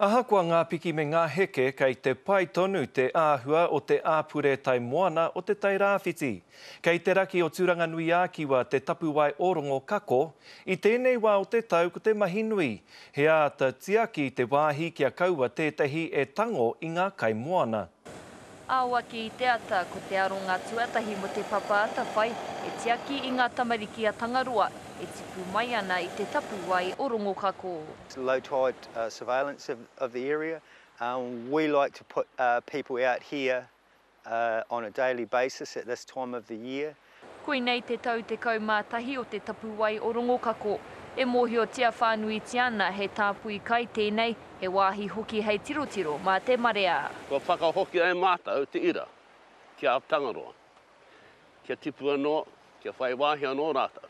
Ahakoa ngā piki me ngā heke kei te pai tonu te āhua o te āpure tai moana o te tai rāwhiti. Kei te raki o Turanganui Ākiwa te tapuwai orongo kako, i tēnei wā o te tau ko te mahinui. He āta tiaki te wāhi kia kaua tētahi e tango i ngā kai moana. Āwaki i te ata ko te aronga tuatahi mo te papa ata whai, e tiaki i ngā tamariki a Tangaroa, e tipu mai ana i te tapuwai orongo kako. Low tide surveillance of the area. We like to put people out here on a daily basis at this time of the year. Koinei te tau te kaumātahi o te tapuwai orongo kako, e mōhio tia whānui tiana he tāpui kai tēnei, he wāhi hoki hei tirotiro mā te marea. Kua whakahoki ai mātau te ira, kia Tangaroa. Kia tipu anō, kia whai wāhi anō rātau.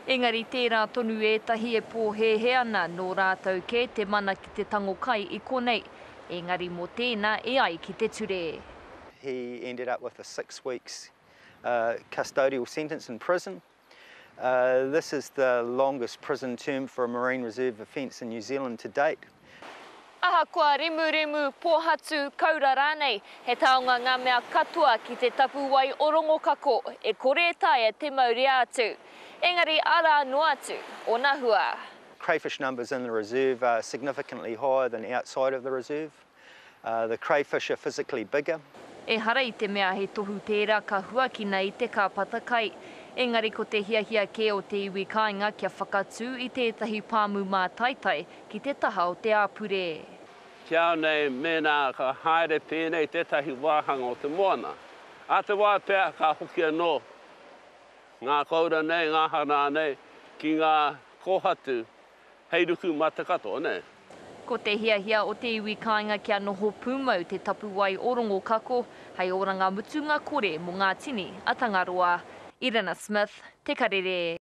Engari tērā tonu ētahi e pōhehe ana nō rātau ke te mana ki te tango kai i konei. Engari mō tēnā e ai ki te ture. He ended up with a 6 weeks custodial sentence in prison. This is the longest prison term for a Marine Reserve offence in New Zealand to date. Ahakoa remu pōhatu kaura rānei, he taonga ngā mea katoa ki te tapuwai orongo kako, e kore tae te mauri atu. Engari ara no atu, o nahua. Crayfish numbers in the reserve are significantly higher than outside of the reserve. The crayfish are physically bigger. E hara i te mea he tohu tērā ka huakina i te kāpata kai. Engari ko te hiahia ke o te iwi kāinga kia whakatū i tētahi pāmu mā taitai ki te taha o te āpure. Kia nei mēnā ka haere pēnei tētahi wāhanga o te moana. A te wā pēr ka hoki anō. Ngā kaura nei, ngā hara nei, ki ngā kohatu, heiruku matakato, nei. Ko te hiahia o te iwi kāinga kia noho pūmau te tapuwai orongo kako, hei oranga mutunga kore mo ngā tini a Tangaroa. Irina Smith, Te Karere.